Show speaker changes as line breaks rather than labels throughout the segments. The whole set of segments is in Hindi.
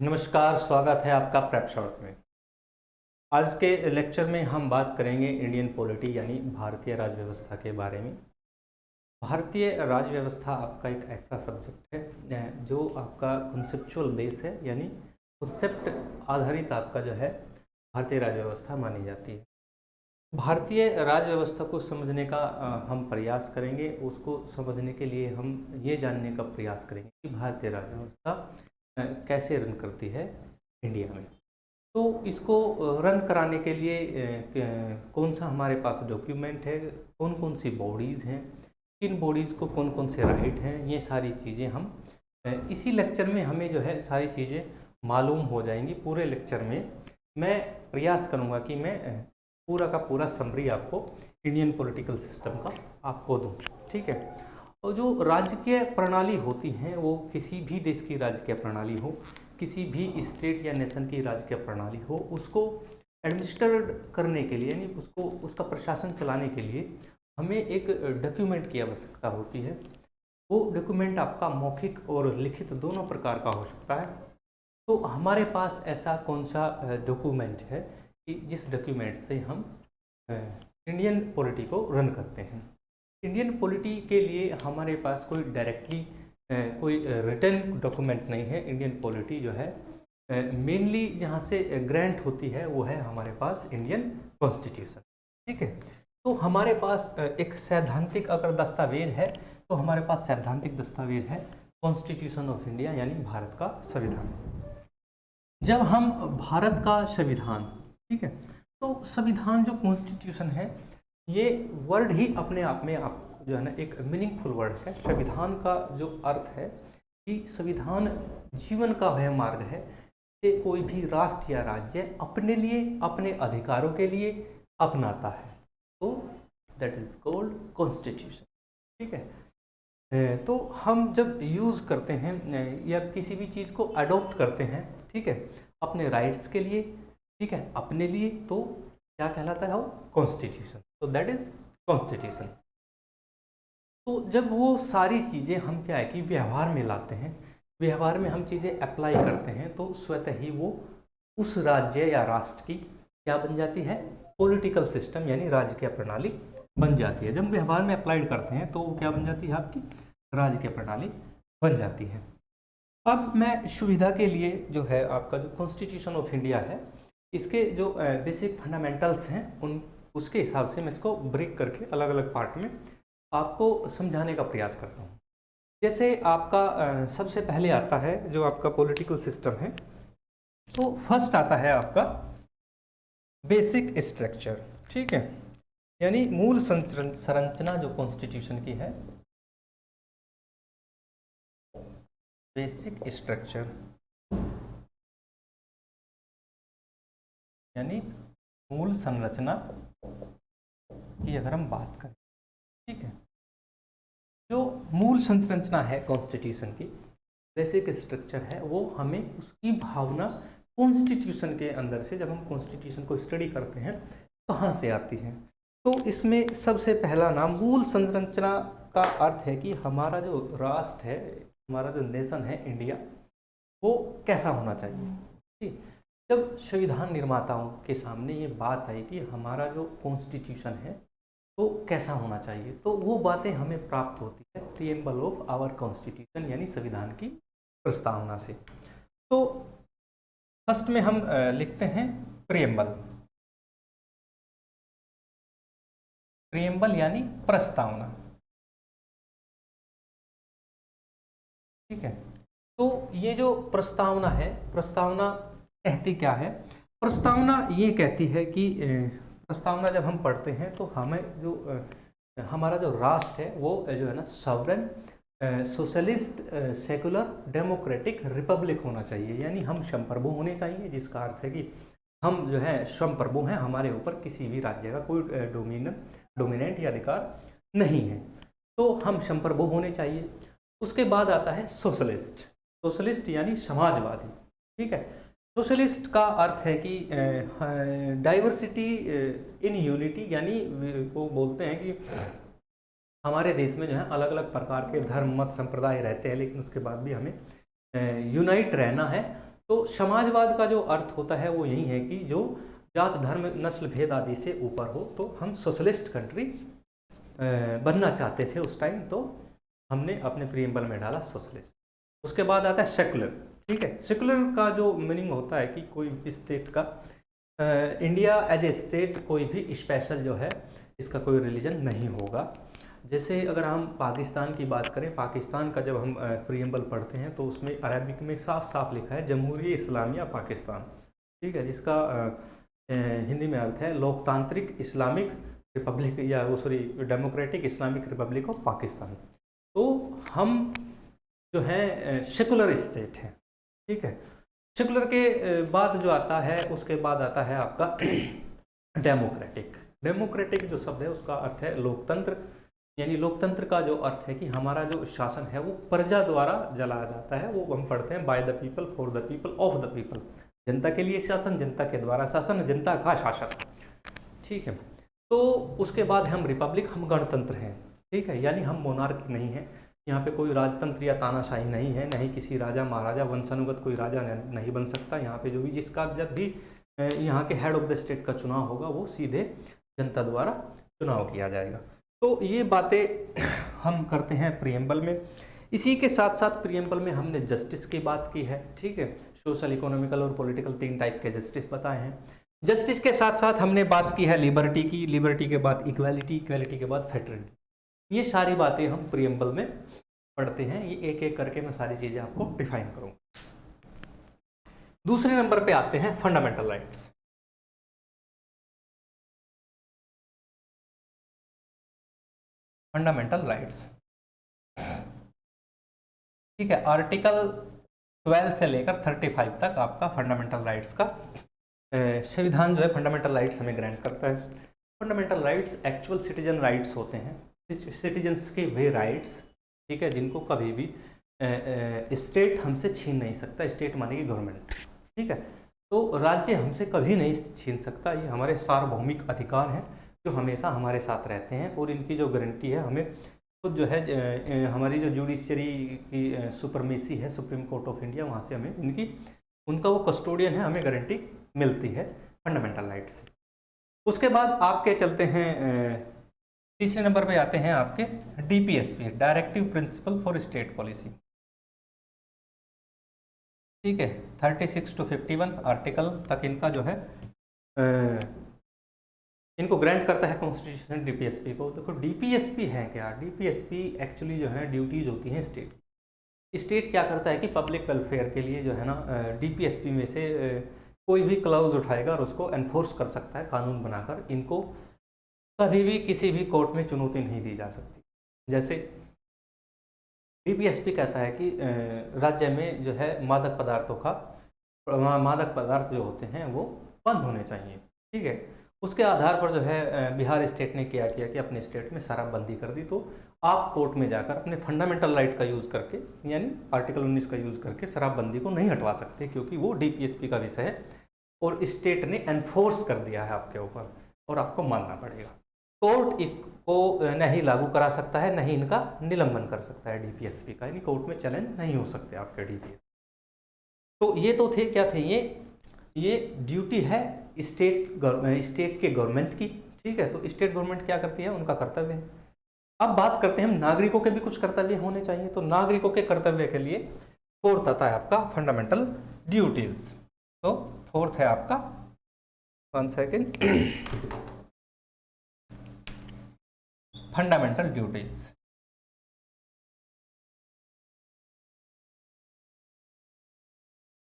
नमस्कार, स्वागत है आपका प्रेप शॉट में। आज के लेक्चर में हम बात करेंगे इंडियन पॉलिटी यानी भारतीय राज्य व्यवस्था के बारे में। भारतीय राज्य व्यवस्था आपका एक ऐसा सब्जेक्ट है जो आपका कॉन्सेप्चुअल बेस है, यानी कॉन्सेप्ट आधारित आपका जो है भारतीय राज्य व्यवस्था मानी जाती है। भारतीय राज्य व्यवस्था को समझने का हम प्रयास करेंगे। उसको समझने के लिए हम ये जानने का प्रयास करेंगे कि भारतीय राज्य व्यवस्था कैसे रन करती है इंडिया में। तो इसको रन कराने के लिए कौन सा हमारे पास डॉक्यूमेंट है, कौन कौन सी बॉडीज़ हैं, किन बॉडीज़ को कौन कौन से राइट हैं, ये सारी चीज़ें हम इसी लेक्चर में हमें जो है सारी चीज़ें मालूम हो जाएंगी। पूरे लेक्चर में मैं प्रयास करूँगा कि मैं पूरा का पूरा समरी आपको इंडियन पॉलिटिकल सिस्टम का आपको दूँ, ठीक है। और जो राजकीय प्रणाली होती हैं वो किसी भी देश की राजकीय प्रणाली हो, किसी भी स्टेट या नेशन की राजकीय प्रणाली हो, उसको एडमिनिस्टर करने के लिए यानी उसको उसका प्रशासन चलाने के लिए हमें एक डॉक्यूमेंट की आवश्यकता होती है। वो डॉक्यूमेंट आपका मौखिक और लिखित दोनों प्रकार का हो सकता है। तो हमारे पास ऐसा कौन सा डॉक्यूमेंट है कि जिस डॉक्यूमेंट से हम इंडियन पॉलिटी को रन करते हैं। इंडियन पॉलिटी के लिए हमारे पास कोई डायरेक्टली कोई रिटन डॉक्यूमेंट नहीं है। इंडियन पॉलिटी जो है मेनली जहाँ से ग्रांट होती है वो है हमारे पास इंडियन कॉन्स्टिट्यूशन, ठीक है। तो हमारे पास एक सैद्धांतिक अगर दस्तावेज है तो हमारे पास सैद्धांतिक दस्तावेज है कॉन्स्टिट्यूशन ऑफ इंडिया यानी भारत का संविधान। जब हम भारत का संविधान, ठीक है, तो संविधान जो कॉन्स्टिट्यूशन है ये वर्ड ही अपने आप में आप जो है ना एक मीनिंगफुल वर्ड है। संविधान का जो अर्थ है कि संविधान जीवन का वह मार्ग है कि कोई भी राष्ट्र या राज्य अपने लिए अपने अधिकारों के लिए अपनाता है, तो दैट इज कॉल्ड कॉन्स्टिट्यूशन, ठीक है। तो हम जब यूज़ करते हैं या किसी भी चीज़ को अडॉप्ट करते हैं, ठीक है, अपने राइट्स के लिए, ठीक है, अपने लिए, तो क्या कहलाता है वो कॉन्स्टिट्यूशन। तो दैट इज कॉन्स्टिट्यूशन। तो जब वो सारी चीज़ें हम क्या है कि व्यवहार में लाते हैं, व्यवहार में हम चीज़ें अप्लाई करते हैं, तो स्वतः ही वो उस राज्य या राष्ट्र की क्या बन जाती है, पॉलिटिकल सिस्टम यानी राजकीय प्रणाली बन जाती है। जब व्यवहार में अप्लाइड करते हैं तो वो क्या बन जाती है, आपकी राजकीय प्रणाली बन जाती है। अब मैं सुविधा के लिए जो है आपका जो कॉन्स्टिट्यूशन ऑफ इंडिया है इसके जो बेसिक फंडामेंटल्स हैं उन उसके हिसाब से मैं इसको ब्रेक करके अलग अलग पार्ट में आपको समझाने का प्रयास करता हूँ। जैसे आपका सबसे पहले आता है जो आपका पॉलिटिकल सिस्टम है, तो फर्स्ट आता है आपका बेसिक स्ट्रक्चर, ठीक है, यानी मूल संरचना जो कॉन्स्टिट्यूशन की है, बेसिक स्ट्रक्चर यानी मूल संरचना की अगर हम बात करें, ठीक है, जो मूल संरचना है कॉन्स्टिट्यूशन की, बेसिक स्ट्रक्चर है, वो हमें उसकी भावना कॉन्स्टिट्यूशन के अंदर से जब हम कॉन्स्टिट्यूशन को स्टडी करते हैं कहाँ से आती है। तो इसमें सबसे पहला नाम मूल संरचना का अर्थ है कि हमारा जो राष्ट्र है, हमारा जो नेशन है इंडिया, वो कैसा होना चाहिए। ठीक, जब संविधान निर्माताओं के सामने ये बात आई कि हमारा जो कॉन्स्टिट्यूशन है तो कैसा होना चाहिए, तो वो बातें हमें प्राप्त होती है प्रीएम्बल ऑफ आवर कॉन्स्टिट्यूशन यानी संविधान की प्रस्तावना से। तो फर्स्ट में हम लिखते हैं प्रीएम्बल, प्रीएम्बल यानी प्रस्तावना, ठीक है। तो ये जो प्रस्तावना है, प्रस्तावना कहती क्या है, प्रस्तावना ये कहती है कि प्रस्तावना जब हम पढ़ते हैं तो हमें जो हमारा जो राष्ट्र है वो जो है ना sovereign socialist secular democratic Republic होना चाहिए, यानी हम संप्रभु होने चाहिए, जिसका अर्थ है कि हम जो है संप्रभु हैं, हमारे ऊपर किसी भी राज्य का कोई डोमिनेंट या अधिकार नहीं है, तो हम संप्रभु होने चाहिए। उसके बाद आता है सोशलिस्ट, सोशलिस्ट यानी समाजवादी, ठीक है। सोशलिस्ट का अर्थ है कि डाइवर्सिटी इन यूनिटी, यानी वो बोलते हैं कि हमारे देश में जो है अलग अलग प्रकार के धर्म मत संप्रदाय रहते हैं, लेकिन उसके बाद भी हमें यूनाइट रहना है, तो समाजवाद का जो अर्थ होता है वो यही है कि जो जात धर्म नस्ल भेद आदि से ऊपर हो, तो हम सोशलिस्ट कंट्री बनना चाहते थे उस टाइम, तो हमने अपने प्रीएम्बल में डाला सोशलिस्ट। उसके बाद आता है सेकुलर। ठीक है, सेकुलर का जो मीनिंग होता है कि कोई भी स्टेट का, इंडिया एज ए स्टेट कोई भी स्पेशल जो है इसका कोई रिलीजन नहीं होगा। जैसे अगर हम पाकिस्तान की बात करें, पाकिस्तान का जब हम प्रीएम्बल पढ़ते हैं तो उसमें अरबिक में साफ साफ लिखा है जमहूरियत इस्लामिया पाकिस्तान। ठीक है, जिसका हिंदी में अर्थ है लोकतांत्रिक इस्लामिक रिपब्लिक, या वो sorry democratic Islamic Republic of Pakistan. तो हम जो है सेकुलर स्टेट है। ठीक है, सेकुलर के बाद जो आता है, उसके बाद आता है आपका डेमोक्रेटिक। डेमोक्रेटिक जो शब्द है उसका अर्थ है लोकतंत्र, यानी लोकतंत्र का जो अर्थ है कि हमारा जो शासन है वो प्रजा द्वारा चलाया जाता है। वो हम पढ़ते हैं by the people for the people of the people, जनता के लिए शासन, जनता के द्वारा शासन, जनता का शासन। ठीक है, तो उसके बाद हम रिपब्लिक, हम गणतंत्र हैं। ठीक है, यानी हम मोनार्की नहीं है, यहाँ पे कोई राजतंत्र या तानाशाही नहीं है, नहीं किसी राजा महाराजा वंशानुगत कोई राजा नहीं बन सकता। यहाँ पे जो भी जिसका जब भी यहाँ के हेड ऑफ द स्टेट का चुनाव होगा वो सीधे जनता द्वारा चुनाव किया जाएगा। तो ये बातें हम करते हैं प्रीएम्बल में। इसी के साथ साथ प्रीएम्बल में हमने जस्टिस की बात की है। ठीक है, सोशल, इकोनॉमिकल और पॉलिटिकल 3 टाइप के जस्टिस बताए हैं। जस्टिस के साथ साथ हमने बात की है लिबर्टी की, लिबर्टी के बाद इक्वालिटी, इक्वालिटी के बाद फ्रेटर्निटी। ये सारी बातें हम प्रीएम्बल में पढ़ते हैं। ये एक एक करके मैं सारी चीज़ें आपको डिफाइन करूँगा। दूसरे नंबर पे आते हैं फंडामेंटल राइट्स। फंडामेंटल राइट्स, ठीक है, आर्टिकल 12 से लेकर 35 तक आपका फंडामेंटल राइट्स का संविधान जो है फंडामेंटल राइट्स हमें ग्रांट करता है। Fundamental rights actual citizen rights होते हैं, सिटीजन्स के वे राइट्स। ठीक है, जिनको कभी भी स्टेट हमसे छीन नहीं सकता। स्टेट माने कि गवर्नमेंट। ठीक है, तो राज्य हमसे कभी नहीं छीन सकता। ये हमारे सार्वभौमिक अधिकार हैं जो हमेशा हमारे साथ रहते हैं, और इनकी जो गारंटी है हमें खुद जो है हमारी जो जुडिशरी की सुपरमेसी है, सुप्रीम कोर्ट ऑफ इंडिया, वहाँ से हमें इनकी, उनका वो कस्टोडियन है, हमें गारंटी मिलती है फंडामेंटल राइट से। उसके बाद आपके चलते हैं तीसरे नंबर पे आते हैं आपके DPSP, directive principle for state policy. ठीक है, 36 to 51 आर्टिकल तक इनका जो है इनको ग्रांट करता है कॉन्स्टिट्यूशन डीपीएसपी को। देखो डीपीएसपी है क्या? डीपीएसपी एक्चुअली जो है ड्यूटीज होती हैं स्टेट। स्टेट क्या करता है कि पब्लिक वेलफेयर के लिए जो है ना डीपीएसपी में से कोई भी क्लाउज उठाएगा और उसको एनफोर्स कर सकता है कानून बनाकर। इनको कभी भी किसी भी कोर्ट में चुनौती नहीं दी जा सकती। जैसे डीपीएसपी कहता है कि राज्य में जो है मादक पदार्थ जो होते हैं वो बंद होने चाहिए। ठीक है, उसके आधार पर जो है बिहार स्टेट ने क्या किया कि अपने स्टेट में शराबबंदी कर दी। तो आप कोर्ट में जाकर अपने फंडामेंटल राइट का यूज़ करके, यानी आर्टिकल 19 का यूज़ करके शराबबंदी को नहीं हटवा सकते, क्योंकि वो डीपीएसपी का विषय है और स्टेट ने एनफोर्स कर दिया है आपके ऊपर और आपको मानना पड़ेगा। कोर्ट इसको नहीं लागू करा सकता है, नहीं इनका निलंबन कर सकता है डीपीएसपी का, यानी कोर्ट में चैलेंज नहीं हो सकते आपके डीपीएसपी। तो ये तो थे क्या थे, ये ड्यूटी है स्टेट के गवर्नमेंट की। ठीक है, तो स्टेट गवर्नमेंट क्या करती है, उनका कर्तव्य है। अब बात करते हैं हम नागरिकों के भी कुछ कर्तव्य होने चाहिए। तो नागरिकों के कर्तव्य के लिए फोर्थ आता है आपका फंडामेंटल ड्यूटीज। तो फोर्थ है आपका, 1 सेकेंड, फंडामेंटल ड्यूटीज।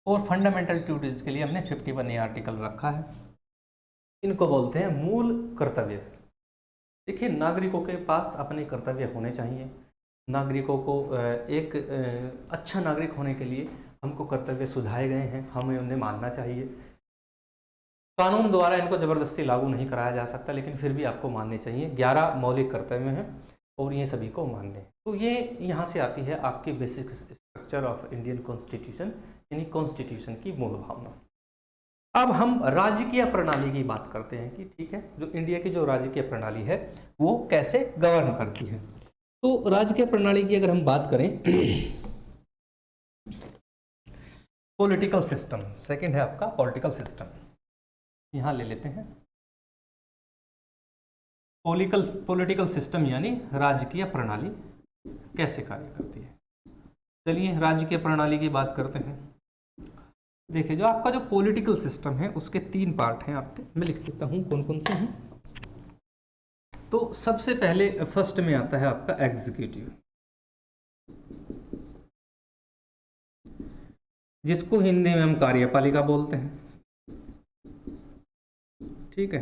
और फंडामेंटल ड्यूटीज के लिए हमने 51A आर्टिकल रखा है। इनको बोलते हैं मूल कर्तव्य। देखिए, नागरिकों के पास अपने कर्तव्य होने चाहिए। नागरिकों को एक अच्छा नागरिक होने के लिए हमको कर्तव्य सुझाए गए हैं, हमें उन्हें मानना चाहिए। कानून द्वारा इनको ज़बरदस्ती लागू नहीं कराया जा सकता, लेकिन फिर भी आपको मानने चाहिए। 11 मौलिक कर्तव्य हैं और ये सभी को मानने हैं। तो ये यहाँ से आती है आपकी basic structure of Indian constitution, यानी कॉन्स्टिट्यूशन की मूल भावना। अब हम राजकीय प्रणाली की बात करते हैं कि ठीक है, जो इंडिया की जो राजकीय प्रणाली है वो कैसे गवर्न करती है। तो राजकीय प्रणाली की अगर हम बात करें पॉलिटिकल सिस्टम, सेकंड है आपका पॉलिटिकल सिस्टम। यहाँ ले लेते हैं पॉलिटिकल सिस्टम यानी राजकीय प्रणाली कैसे कार्य करती है। चलिए राजकीय प्रणाली की बात करते हैं। देखिए जो आपका जो पॉलिटिकल सिस्टम है उसके 3 पार्ट हैं आपके, मैं लिख देता हूँ कौन कौन से हैं। तो सबसे पहले फर्स्ट में आता है आपका एग्जीक्यूटिव, जिसको हिंदी में हम कार्यपालिका बोलते हैं। ठीक है,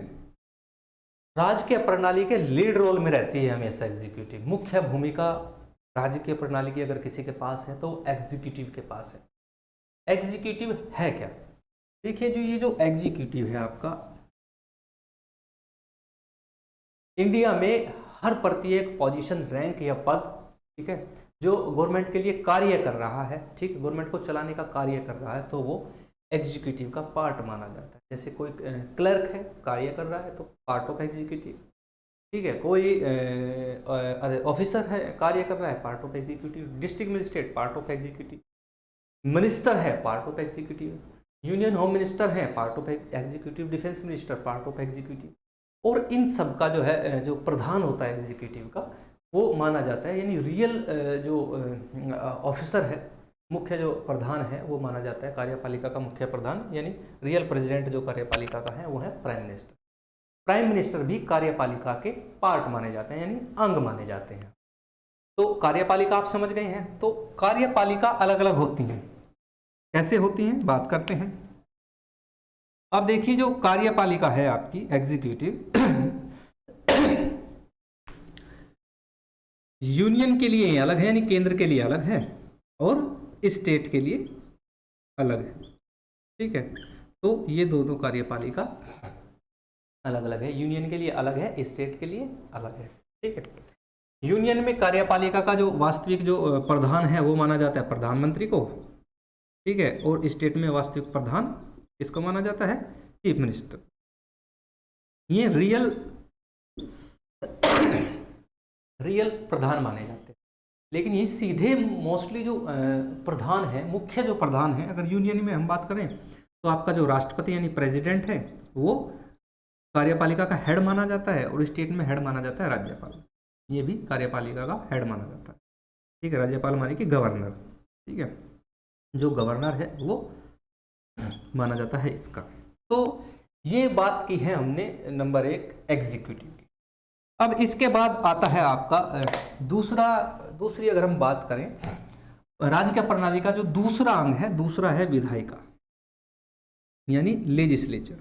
राजकीय प्रणाली के लीड रोल में रहती है हमेशा एग्जीक्यूटिव। मुख्य भूमिका राजकीय प्रणाली की अगर किसी के पास है तो एग्जीक्यूटिव के पास है। एग्जीक्यूटिव है क्या? देखिए जो ये जो एग्जीक्यूटिव है आपका, इंडिया में हर प्रत्येक पोजीशन, रैंक या पद, ठीक है, जो गवर्नमेंट के लिए कार्य कर रहा है, ठीक है, गवर्नमेंट को चलाने का कार्य कर रहा है, तो वो एग्जीक्यूटिव का पार्ट माना जाता है। जैसे कोई क्लर्क है, कार्य कर रहा है, तो पार्ट ऑफ एग्जीक्यूटिव। ठीक है, कोई ऑफिसर है, कार्य कर रहा है, part of executive. District magistrate, part of executive. Minister है, part of executive. Union home minister है, part of executive. Defence minister, part of executive. और इन सब का जो है जो प्रधान होता है एग्जीक्यूटिव का, वो माना जाता है, यानी रियल जो ऑफिसर है, मुख्य जो प्रधान है, वो माना जाता है कार्यपालिका का मुख्य प्रधान, यानी रियल प्रेसिडेंट जो कार्यपालिका का है वो है प्राइम मिनिस्टर। प्राइम मिनिस्टर भी कार्यपालिका के पार्ट माने जाते हैं, यानी अंग माने जाते हैं। तो कार्यपालिका आप समझ गए हैं। तो कार्यपालिका अलग अलग होती हैं, कैसे होती हैं बात करते हैं। अब देखिए जो कार्यपालिका है आपकी एग्जीक्यूटिव, यूनियन के लिए अलग है, यानी केंद्र के लिए अलग है, और स्टेट के लिए अलग है। ठीक है, तो ये दोनों कार्यपालिका अलग अलग है। यूनियन के लिए अलग है, स्टेट के लिए अलग है। ठीक है, यूनियन में कार्यपालिका का जो वास्तविक जो प्रधान है वो माना जाता है प्रधानमंत्री को। ठीक है, और स्टेट में वास्तविक प्रधान इसको माना जाता है चीफ मिनिस्टर। ये रियल प्रधान माने जाते हैं। लेकिन ये सीधे मोस्टली जो प्रधान है, मुख्य जो प्रधान है, अगर यूनियन में हम बात करें तो आपका जो राष्ट्रपति यानी प्रेसिडेंट है वो कार्यपालिका का हेड माना जाता है, और स्टेट में हेड माना जाता है राज्यपाल। ये भी कार्यपालिका का हेड माना जाता है। ठीक है, राज्यपाल माने कि गवर्नर। ठीक है, जो गवर्नर है वो माना जाता है इसका। तो ये बात की है हमने नंबर 1 एग्जीक्यूटिव की। अब इसके बाद आता है आपका दूसरी अगर हम बात करें राज्य प्रणाली का जो दूसरा अंग है, दूसरा है विधायिका यानी लेजिस्लेचर।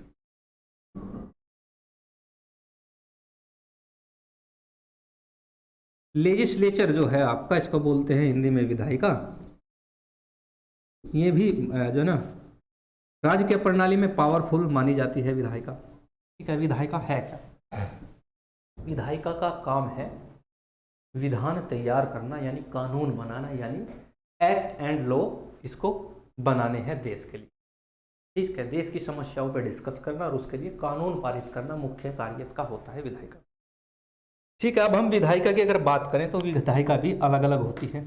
लेजिस्लेचर जो है आपका, इसको बोलते हैं हिंदी में विधायिका। ये भी जो ना राज्य प्रणाली में पावरफुल मानी जाती है विधायिका। ठीक है, विधायिका है क्या? विधायिका का काम है विधान तैयार करना, यानी कानून बनाना, यानी एक्ट एंड लॉ इसको बनाने हैं देश के लिए। ठीक है, देश की समस्याओं पर डिस्कस करना और उसके लिए कानून पारित करना मुख्य कार्य इसका होता है विधायिका। ठीक है, अब हम विधायिका की अगर बात करें तो विधायिका भी अलग अलग होती है।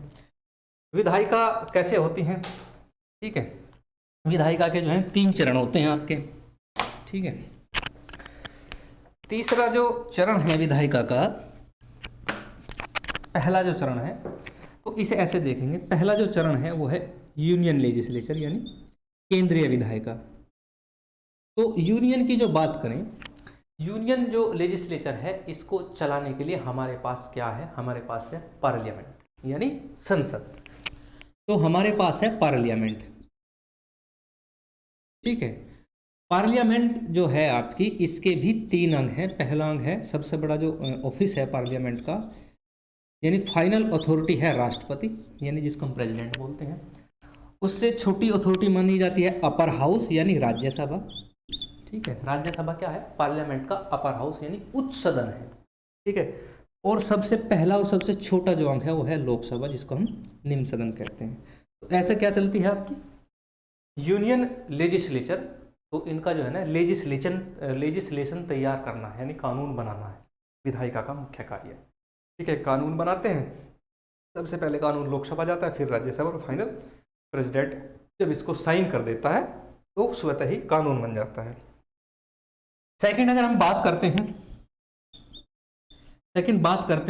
विधायिका कैसे होती हैं? ठीक है, विधायिका के जो हैं 3 चरण होते हैं आपके। ठीक है, तीसरा जो चरण है विधायिका का, पहला जो चरण है तो इसे ऐसे देखेंगे। पहला जो चरण है वो है यूनियन लेजिस्लेचर यानी केंद्रीय विधायिका। तो यूनियन की जो बात करें, यूनियन जो लेजिस्लेचर है इसको चलाने के लिए हमारे पास क्या है? हमारे पास है पार्लियामेंट यानी संसद। तो हमारे पास है पार्लियामेंट। ठीक है, पार्लियामेंट जो है आपकी, इसके भी 3 अंग हैं। पहला अंग है सबसे बड़ा जो ऑफिस है पार्लियामेंट का, यानी फाइनल अथॉरिटी है राष्ट्रपति, यानी जिसको हम प्रेसिडेंट बोलते हैं। उससे छोटी अथॉरिटी मानी जाती है अपर हाउस यानी राज्यसभा। ठीक है, राज्यसभा क्या है? पार्लियामेंट का अपर हाउस यानी उच्च सदन है। ठीक है, और सबसे पहला और सबसे छोटा जो अंग है वो है लोकसभा, जिसको हम निम्न सदन कहते हैं। तो ऐसे क्या चलती है आपकी यूनियन लेजिस्लेचर। तो इनका जो है ना लेजिस्लेशन तैयार करना है, यानी कानून बनाना है विधायिका का मुख्य कार्य। ठीक है, कानून बनाते हैं। सबसे पहले कानून लोकसभा जाता है, फिर राज्यसभा और फाइनल प्रेसिडेंट जब इसको साइन कर देता है तो स्वतः ही कानून बन जाता है। सेकंड अगर हम बात करते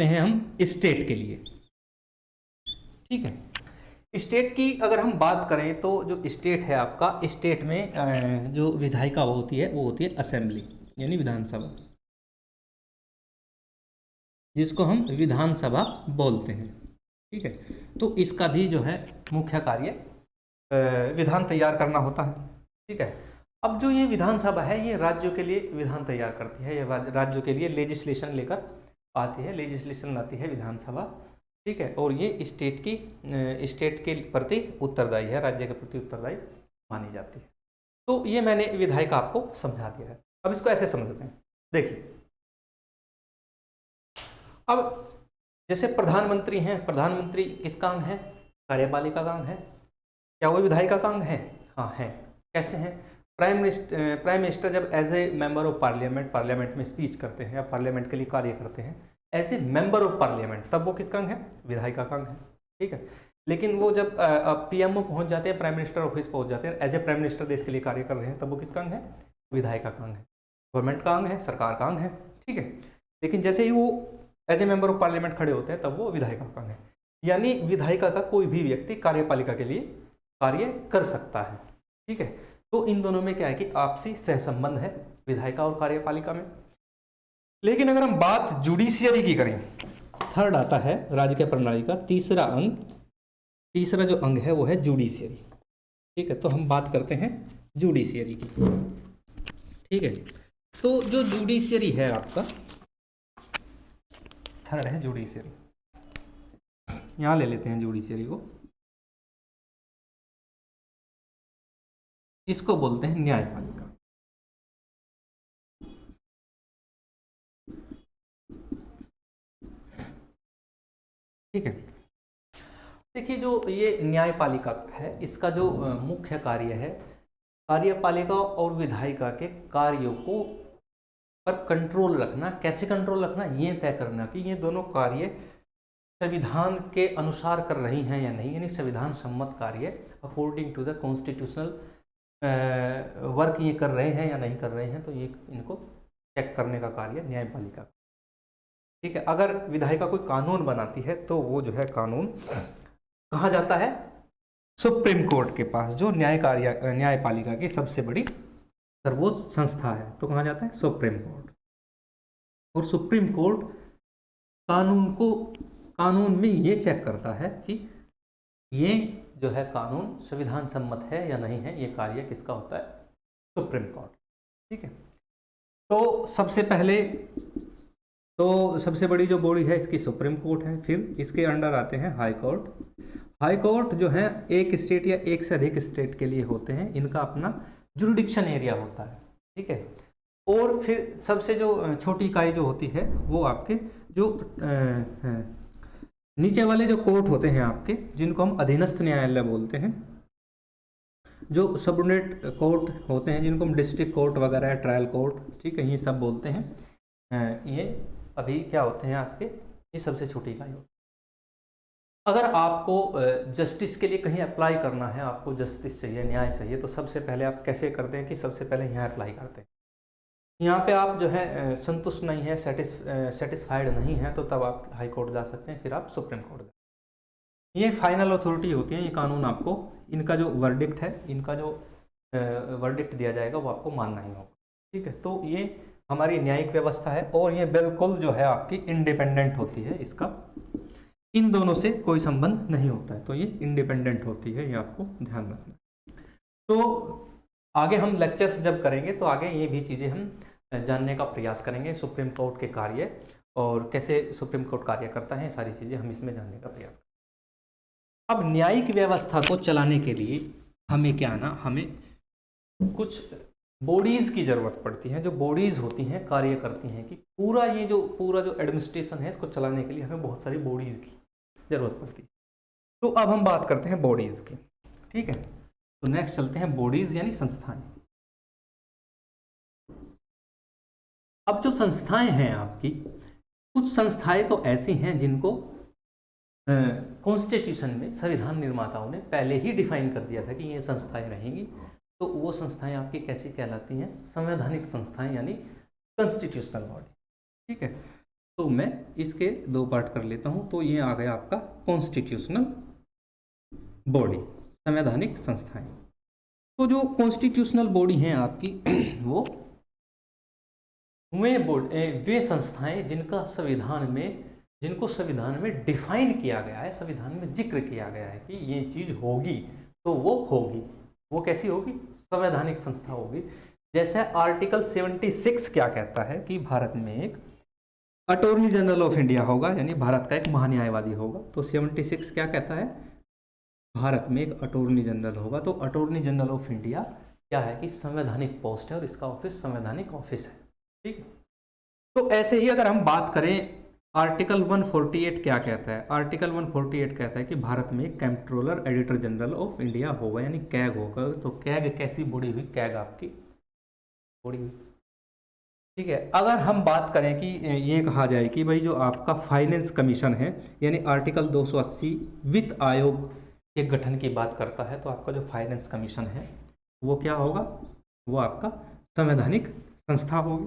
हैं, हम स्टेट के लिए, ठीक है। स्टेट की अगर हम बात करें तो जो स्टेट है आपका, स्टेट में जो विधायिका होती है वो होती है असेंबली यानी विधानसभा, जिसको हम विधानसभा बोलते हैं, ठीक है। तो इसका भी जो है मुख्य कार्य विधान तैयार करना होता है, ठीक है। अब जो ये विधानसभा है ये राज्यों के लिए विधान तैयार करती है, ये राज्यों के लिए लेजिस्लेशन लेकर आती है, लेजिस्लेशन लाती है विधानसभा, ठीक है। और ये स्टेट के प्रति उत्तरदायी है, राज्य के प्रति उत्तरदायी मानी जाती है। तो ये मैंने विधायिका आपको समझा दिया है। अब इसको ऐसे समझते हैं, देखिए अब जैसे प्रधानमंत्री हैं, प्रधानमंत्री किसका अंग है? कार्यपालिका का अंग है। क्या वो विधायिका का अंग है? हाँ है। कैसे हैं? प्राइम मिनिस्टर जब as a member of parliament में स्पीच करते हैं या पार्लियामेंट के लिए कार्य करते हैं as a member of parliament, तब वो किसका अंग है? विधायिका का अंग है, ठीक है। लेकिन वो जब पीएमओ पहुंच जाते हैं, प्राइम मिनिस्टर ऑफिस पहुंच जाते हैं, एज ए प्राइम मिनिस्टर देश के लिए कार्य कर रहे हैं, तब वो किसका अंग है? विधायिका का अंग है, गवर्नमेंट का अंग है, सरकार का अंग है, ठीक है। लेकिन जैसे ही वो as a member of parliament खड़े होते हैं तब वो विधायिका का अंग है। यानी विधायिका का कोई भी व्यक्ति कार्यपालिका के लिए कार्य कर सकता है, ठीक है। तो इन दोनों में क्या है कि आपसी सहसंबंध है, विधायिका और कार्यपालिका में। लेकिन अगर हम बात जुडिशियरी की करें, थर्ड आता है राजकीय प्रणाली का तीसरा जो अंग है वो है जुडिशियरी, ठीक है। तो हम बात करते हैं जुडिशियरी की, ठीक है। तो जो जुडिशियरी है आपका, थर्ड है जुडिशियरी, यहां ले लेते हैं जुडिशियरी को, इसको बोलते हैं न्यायपालिका, ठीक है। देखिए जो ये न्यायपालिका है इसका जो मुख्य कार्य है, कार्यपालिका और विधायिका के कार्यों को पर कंट्रोल रखना। कैसे कंट्रोल रखना? ये तय करना कि ये दोनों कार्य संविधान के अनुसार कर रही हैं या नहीं, यानी संविधान सम्मत कार्य according to the constitutional work ये कर रहे हैं या नहीं कर रहे हैं, तो ये इनको चेक करने का कार्य न्यायपालिका, ठीक है। अगर विधायिका कोई कानून बनाती है तो वो जो है कानून कहाँ जाता है? सुप्रीम कोर्ट के पास, जो न्यायपालिका की सबसे बड़ी सर्वोच्च संस्था है। तो कहाँ जाता है? Supreme court. और सुप्रीम कोर्ट कानून में ये चेक करता है कि ये जो है कानून संविधान सम्मत है या नहीं है। ये कार्य किसका होता है? सुप्रीम कोर्ट, ठीक है। तो सबसे बड़ी जो बॉडी है इसकी सुप्रीम कोर्ट है। फिर इसके अंडर आते हैं हाई कोर्ट। हाई कोर्ट जो है एक स्टेट या एक से अधिक स्टेट के लिए होते हैं, इनका अपना जुरिडिक्शन एरिया होता है, ठीक है। और फिर सबसे जो छोटी इकाई जो होती है वो आपके जो नीचे वाले जो कोर्ट होते हैं आपके, जिनको हम अधीनस्थ न्यायालय बोलते हैं, जो सबऑर्डिनेट कोर्ट होते हैं जिनको हम डिस्ट्रिक्ट कोर्ट वगैरह, ट्रायल कोर्ट, ठीक है, ये सब बोलते हैं। ये अभी क्या होते हैं आपके, ये सबसे छोटी इकाई होती है। अगर आपको जस्टिस के लिए कहीं अप्लाई करना है, आपको जस्टिस चाहिए, न्याय चाहिए, तो सबसे पहले आप कैसे करते हैं कि सबसे पहले यहाँ अप्लाई करते हैं। यहाँ पे आप जो है संतुष्ट नहीं है, सेटिस्फाइड नहीं है, तो तब आप हाई कोर्ट जा सकते हैं, फिर आप सुप्रीम कोर्ट जा। ये फाइनल अथॉरिटी होती है, ये कानून आपको, इनका जो वर्डिक्ट है, इनका जो वर्डिक्ट दिया जाएगा वो आपको मानना ही होगा, ठीक है। तो ये हमारी न्यायिक व्यवस्था है और ये बिल्कुल जो है आपकी इंडिपेंडेंट होती है, इसका इन दोनों से कोई संबंध नहीं होता है, तो ये इंडिपेंडेंट होती है, ये आपको ध्यान रखना। तो आगे हम लेक्चर्स जब करेंगे तो आगे ये भी चीज़ें हम जानने का प्रयास करेंगे, सुप्रीम कोर्ट के कार्य और कैसे सुप्रीम कोर्ट कार्य करता है, सारी चीज़ें हम इसमें जानने का प्रयास करेंगे। अब न्यायिक व्यवस्था को चलाने के लिए हमें क्या ना, हमें कुछ बॉडीज़ की ज़रूरत पड़ती है। जो बॉडीज़ होती हैं कार्य करती हैं कि पूरा जो एडमिनिस्ट्रेशन है इसको चलाने के लिए हमें बहुत सारी बॉडीज़ की ज़रूरत पड़ती है। तो अब हम बात करते हैं बॉडीज़ की, ठीक है। तो नेक्स्ट चलते हैं बॉडीज़ यानी संस्थाएं। अब जो संस्थाएं हैं आपकी, कुछ संस्थाएं तो ऐसी हैं जिनको कॉन्स्टिट्यूशन में संविधान निर्माताओं ने पहले ही डिफाइन कर दिया था कि ये संस्थाएं रहेंगी, तो वो संस्थाएं आपकी कैसी कहलाती हैं? संवैधानिक संस्थाएं यानी कॉन्स्टिट्यूशनल बॉडी। ठीक है, तो मैं इसके दो पार्ट कर लेता हूं। तो ये आ गया आपका कॉन्स्टिट्यूशनल बॉडी, संवैधानिक संस्थाएं। तो जो कॉन्स्टिट्यूशनल बॉडी हैं आपकी वो वे संस्थाएं जिनको संविधान में डिफाइन किया गया है, संविधान में जिक्र किया गया है कि ये चीज होगी तो वो होगी। वो कैसी होगी? संवैधानिक संस्था होगी। जैसे आर्टिकल 76 क्या कहता है कि भारत में एक अटॉर्नी जनरल ऑफ इंडिया होगा, यानी भारत का एक महान्यायवादी होगा। तो 76 क्या कहता है? भारत में एक अटॉर्नी जनरल होगा। तो अटॉर्नी जनरल ऑफ इंडिया क्या है कि संवैधानिक पोस्ट है और इसका ऑफिस संवैधानिक ऑफिस है। ठीक है, तो ऐसे ही अगर हम बात करें आर्टिकल 148 क्या कहता है? आर्टिकल 148 कहता है कि भारत में controller editor general of India होगा, यानी कैग होगा। तो कैग कैसी बॉडी हुई? कैग आपकी बॉडी हुई। ठीक है, अगर हम बात करें कि ये कहा जाए कि भाई जो आपका फाइनेंस कमीशन है, यानी आर्टिकल 280 वित्त आयोग के गठन की बात करता है, तो आपका जो फाइनेंस कमीशन है वो क्या होगा? वो आपका संवैधानिक संस्था होगी।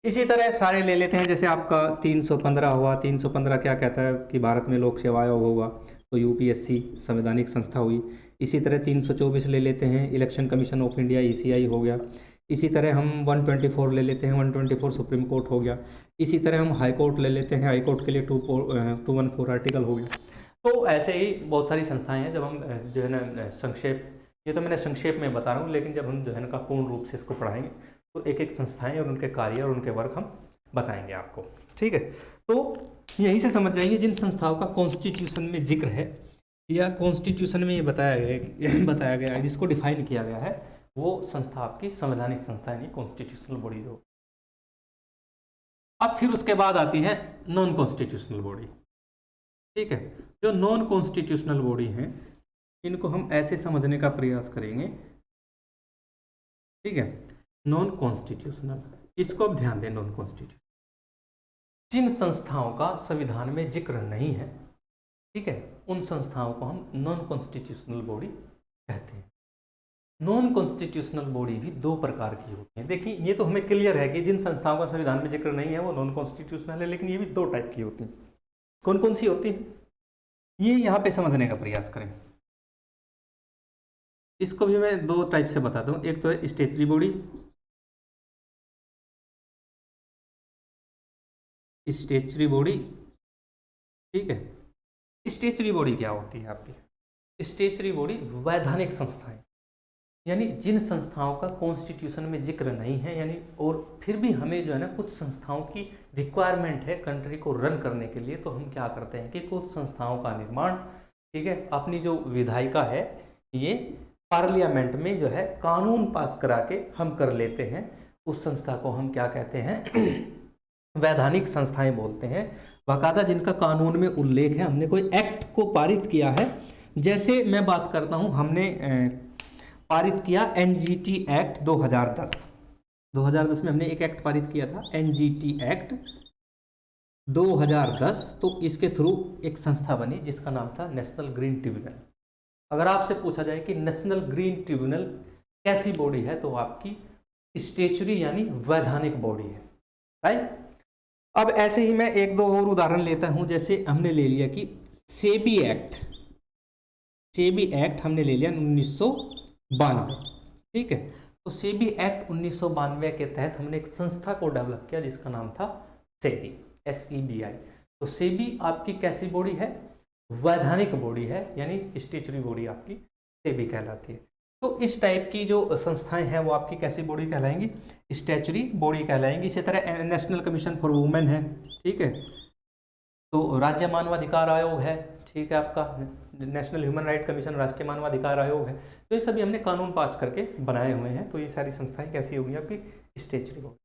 इसी तरह सारे ले लेते हैं, जैसे आपका 315 हुआ। 315 क्या कहता है कि भारत में लोक सेवा आयोग होगा, तो यूपीएससी संवैधानिक संस्था हुई। इसी तरह 324 ले लेते हैं, election commission of India ECI हो गया। इसी तरह हम 124 ले लेते हैं, 124 सुप्रीम कोर्ट हो गया। इसी तरह हम हाई कोर्ट ले लेते हैं, हाई कोर्ट के लिए 214 आर्टिकल हो गया। तो ऐसे ही बहुत सारी संस्थाएं हैं। जब हम जो है ना संक्षेप, ये तो मैंने संक्षेप में बता रहा हूँ, लेकिन जब हम जो है ना पूर्ण रूप से इसको पढ़ाएंगे तो एक एक संस्थाएं और उनके कार्य और उनके वर्क हम बताएंगे आपको। ठीक है, तो यहीं से समझ जाइए जिन संस्थाओं का कॉन्स्टिट्यूशन में जिक्र है या कॉन्स्टिट्यूशन में ये बताया गया है, जिसको डिफाइन किया गया है, वो संस्था आपकी संवैधानिक संस्था यानी कॉन्स्टिट्यूशनल बॉडी हो। अब फिर उसके बाद आती है नॉन कॉन्स्टिट्यूशनल बॉडी। ठीक है, जो नॉन कॉन्स्टिट्यूशनल बॉडी हैं इनको हम ऐसे समझने का प्रयास करेंगे। ठीक है, नॉन कॉन्स्टिट्यूशनल, इसको अब ध्यान दें। नॉन कॉन्स्टिट्यूशनल जिन संस्थाओं का संविधान में जिक्र नहीं है, ठीक है, उन संस्थाओं को हम नॉन कॉन्स्टिट्यूशनल बॉडी कहते हैं। नॉन कॉन्स्टिट्यूशनल बॉडी भी दो प्रकार की होती है। देखिए, ये तो हमें क्लियर है कि जिन संस्थाओं का संविधान में जिक्र नहीं है वो नॉन कॉन्स्टिट्यूशनल है, लेकिन ये भी दो टाइप की होती हैं। कौन कौन सी होती हैं ये यहाँ पे समझने का प्रयास करें। इसको भी मैं दो टाइप से बताता हूँ। एक तो है स्टैच्यूटरी बॉडी, स्टैच्यूटरी बॉडी। ठीक है, स्टैच्यूटरी बॉडी क्या होती है आपकी? स्टैच्यूटरी बॉडी वैधानिक संस्थाएं, यानी जिन संस्थाओं का कॉन्स्टिट्यूशन में जिक्र नहीं है, यानी और फिर भी हमें जो है ना कुछ संस्थाओं की रिक्वायरमेंट है कंट्री को रन करने के लिए, तो हम क्या करते हैं कि कुछ संस्थाओं का निर्माण, ठीक है, अपनी जो विधायिका है ये पार्लियामेंट में जो है कानून पास करा के हम कर लेते हैं। उस संस्था को हम क्या कहते हैं? वैधानिक संस्थाएं बोलते हैं। बाकायदा जिनका कानून में उल्लेख है, हमने कोई एक्ट को पारित किया है। जैसे मैं बात करता हूं, हमने पारित किया एनजीटी एक्ट 2010 में हमने एक एक्ट पारित किया था, एनजीटी एक्ट 2010। तो इसके थ्रू एक संस्था बनी जिसका नाम था नेशनल ग्रीन ट्रिब्यूनल। अगर आपसे पूछा जाए कि नेशनल ग्रीन ट्रिब्यूनल कैसी बॉडी है, तो आपकी स्टैच्यूटरी यानी वैधानिक बॉडी है, राइट। अब ऐसे ही मैं एक दो और उदाहरण लेता हूं। जैसे हमने ले लिया कि सेबी एक्ट हमने ले लिया 1992। ठीक है, तो सेबी एक्ट 1992 के तहत हमने एक संस्था को डेवलप किया जिसका नाम था सेबी, SEBI। तो सेबी आपकी कैसी बॉडी है? वैधानिक बॉडी है, यानी स्टैच्यूटरी बॉडी आपकी सेबी कहलाती है। तो इस टाइप की जो संस्थाएं हैं वो आपकी कैसी बॉडी कहलाएंगी? स्टैच्यूटरी बॉडी कहलाएंगी। इसी तरह नेशनल कमीशन फॉर वुमेन है, ठीक है, तो राज्य मानवाधिकार आयोग है, ठीक है, आपका नेशनल ह्यूमन राइट कमीशन, राष्ट्रीय मानवाधिकार आयोग है। तो ये सभी हमने कानून पास करके बनाए हुए हैं। तो ये सारी संस्थाएं कैसी होंगी? आपकी स्टैच्यूटरी बॉडी।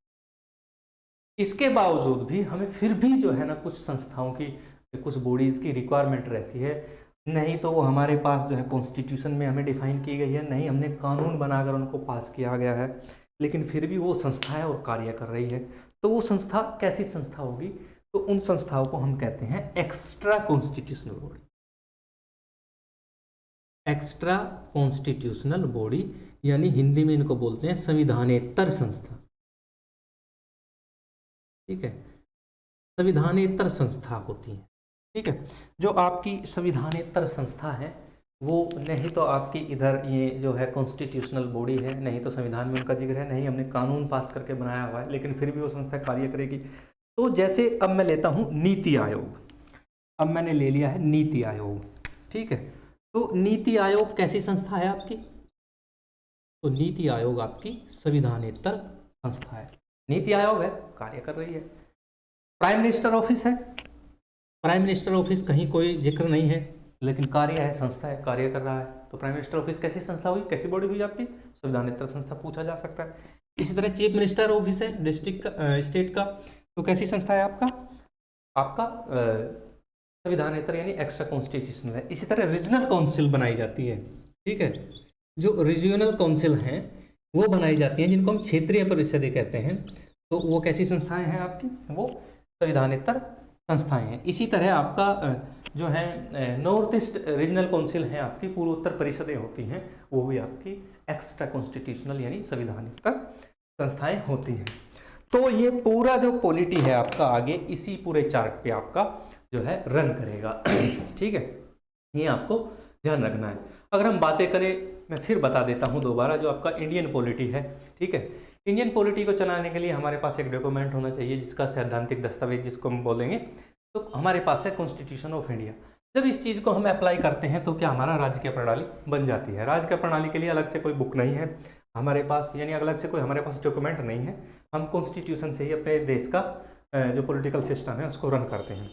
इसके बावजूद भी हमें फिर भी जो है ना कुछ संस्थाओं की, कुछ बॉडीज़ की रिक्वायरमेंट रहती है। नहीं तो वो हमारे पास जो है कॉन्स्टिट्यूशन में हमें डिफाइन की गई है, नहीं हमने कानून बनाकर उनको पास किया गया है, लेकिन फिर भी वो संस्था है और कार्य कर रही है। तो वो संस्था कैसी संस्था होगी? तो तो उन संस्थाओं को हम कहते हैं extra constitutional body. Extra constitutional body यानी हिंदी में इनको बोलते हैं संविधानेतर संस्था। ठीक है, संविधानेतर संस्था होती है। ठीक है, जो आपकी संविधानेतर संस्था है वो नहीं तो आपकी इधर ये जो है कॉन्स्टिट्यूशनल बॉडी है, नहीं तो संविधान में उनका जिक्र है, नहीं हमने कानून पास करके बनाया हुआ है, लेकिन फिर भी वो संस्था कार्य करेगी। तो जैसे अब मैं लेता हूँ नीति आयोग, अब मैंने ले लिया है नीति आयोग। ठीक है, तो नीति आयोग कैसी संस्था है आपकी? तो नीति आयोग आपकी संविधानेतर संस्था है। नीति आयोग है, कार्य कर रही है। प्राइम मिनिस्टर ऑफिस है, प्राइम मिनिस्टर ऑफिस कहीं कोई जिक्र नहीं है, लेकिन कार्य है, संस्था है, कार्य कर रहा है। तो प्राइम मिनिस्टर ऑफिस कैसी संस्था हुई, कैसी बॉडी हुई आपकी? संविधानेतर संस्था पूछा जा सकता है। इसी तरह चीफ मिनिस्टर ऑफिस है डिस्ट्रिक्ट का, स्टेट का, तो कैसी संस्था है आपका? आपका संविधानेतर यानी एक्स्ट्रा कॉन्स्टिट्यूशनल है। इसी तरह रीजनल काउंसिल बनाई जाती है। ठीक है, जो रीजनल काउंसिल हैं वो बनाई जाती हैं, जिनको हम क्षेत्रीय परिषदें कहते हैं। तो वो कैसी संस्थाएं हैं आपकी? वो संविधानेतर संस्थाएं हैं। इसी तरह आपका जो है नॉर्थ ईस्ट रीजनल काउंसिल है आपकी, पूर्वोत्तर परिषदें होती हैं, वो भी आपकी एक्स्ट्रा कॉन्स्टिट्यूशनल यानी संविधानेतर संस्थाएं होती हैं। तो ये पूरा जो पॉलिटी है आपका आगे इसी पूरे चार्ट पे आपका जो है रन करेगा। ठीक है, ये आपको ध्यान रखना है। अगर हम बातें करें, मैं फिर बता देता हूँ दोबारा, जो आपका इंडियन पॉलिटी है। ठीक है, इंडियन पॉलिटी को चलाने के लिए हमारे पास एक डॉक्यूमेंट होना चाहिए, जिसका सैद्धांतिक दस्तावेज जिसको हम बोलेंगे। तो हमारे पास है कॉन्स्टिट्यूशन ऑफ इंडिया। जब इस चीज़ को हम अप्लाई करते हैं तो क्या हमारा राजकीय प्रणाली बन जाती है। राजकीय प्रणाली के लिए अलग से कोई बुक नहीं है हमारे पास, यानी अलग से कोई हमारे पास डॉक्यूमेंट नहीं है। हम कॉन्स्टिट्यूशन से ही अपने देश का जो पॉलिटिकल सिस्टम है उसको रन करते हैं।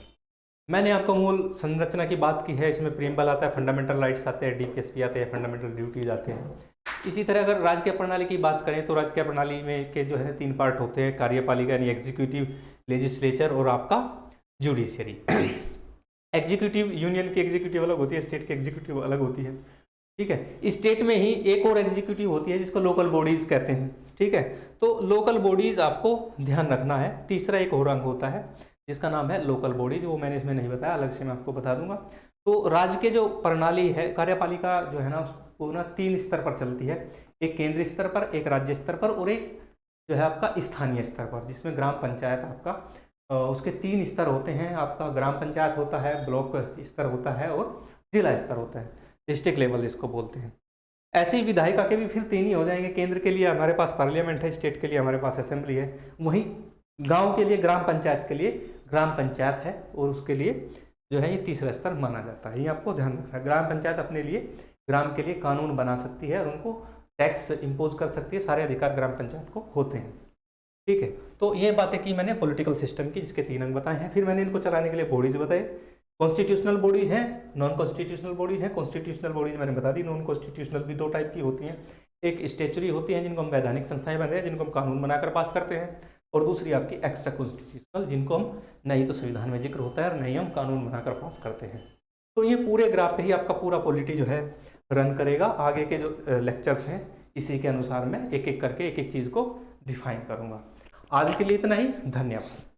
मैंने आपको मूल संरचना की बात की है, इसमें प्रीएम्बल आता है, फंडामेंटल राइट्स आते हैं, डीपीएसपी आते हैं, फंडामेंटल ड्यूटीज आते हैं। इसी तरह अगर राजकीय प्रणाली की बात करें तो राजकीय प्रणाली में के जो है 3 पार्ट होते हैं, कार्यपालिका यानी एग्जीक्यूटिव, लेजिस्लेचर और आपका जुडिशियरी। एग्जीक्यूटिव, यूनियन की एग्जीक्यूटिव अलग होती है, स्टेट की एग्जीक्यूटिव अलग होती है। ठीक है, स्टेट में ही एक और एग्जीक्यूटिव होती है जिसको लोकल बॉडीज कहते हैं। ठीक है, तो लोकल बॉडीज आपको ध्यान रखना है। तीसरा एक और अंग होता है जिसका नाम है लोकल बॉडीज, वो मैंने इसमें नहीं बताया, अलग से मैं आपको बता दूंगा। तो राज्य के जो प्रणाली है, कार्यपालिका जो है ना, वो ना 3 स्तर पर चलती है, एक केंद्रीय स्तर पर, एक राज्य स्तर पर और एक जो है आपका स्थानीय स्तर पर, जिसमें ग्राम पंचायत आपका उसके 3 स्तर होते हैं। आपका ग्राम पंचायत होता है, ब्लॉक स्तर होता है और जिला स्तर होता है, डिस्ट्रिक्ट लेवल इसको बोलते हैं। ऐसे ही विधायिका के भी फिर 3 ही हो जाएंगे। केंद्र के लिए हमारे पास पार्लियामेंट है, स्टेट के लिए हमारे पास असेंबली है, वहीं गांव के लिए, ग्राम पंचायत के लिए ग्राम पंचायत है, और उसके लिए जो है ये तीसरा स्तर माना जाता है। ये आपको ध्यान रखना है। ग्राम पंचायत अपने लिए, ग्राम के लिए कानून बना सकती है और उनको टैक्स इम्पोज कर सकती है, सारे अधिकार ग्राम पंचायत को होते हैं। ठीक है, तो ये बातें की मैंने पॉलिटिकल सिस्टम की, जिसके 3 अंग बताए हैं। फिर मैंने इनको चलाने के लिए बॉडीज बताए। कॉन्स्टिट्यूशनल बॉडीज हैं, नॉन कॉन्स्टिट्यूशनल बॉडीज हैं। कॉन्स्टिट्यूशनल बॉडीज मैंने बता दी, नॉन कॉन्स्टिट्यूशनल भी 2 टाइप की होती हैं। एक स्टेचुरी होती है जिनको हम वैधानिक संस्थाएं बनते हैं, जिनको हम कानून बनाकर पास करते हैं, और दूसरी आपकी एक्स्ट्रा कॉन्स्टिट्यूशनल, जिनको हम नहीं तो संविधान में जिक्र होता है और नहीं हम कानून बनाकर पास करते हैं। तो ये पूरे ग्राफ पे ही आपका पूरा पॉलिटी जो है रन करेगा। आगे के जो लेक्चर्स हैं इसी के अनुसार मैं एक एक करके एक एक चीज़ को डिफाइन करूँगा। आज के लिए इतना ही, धन्यवाद।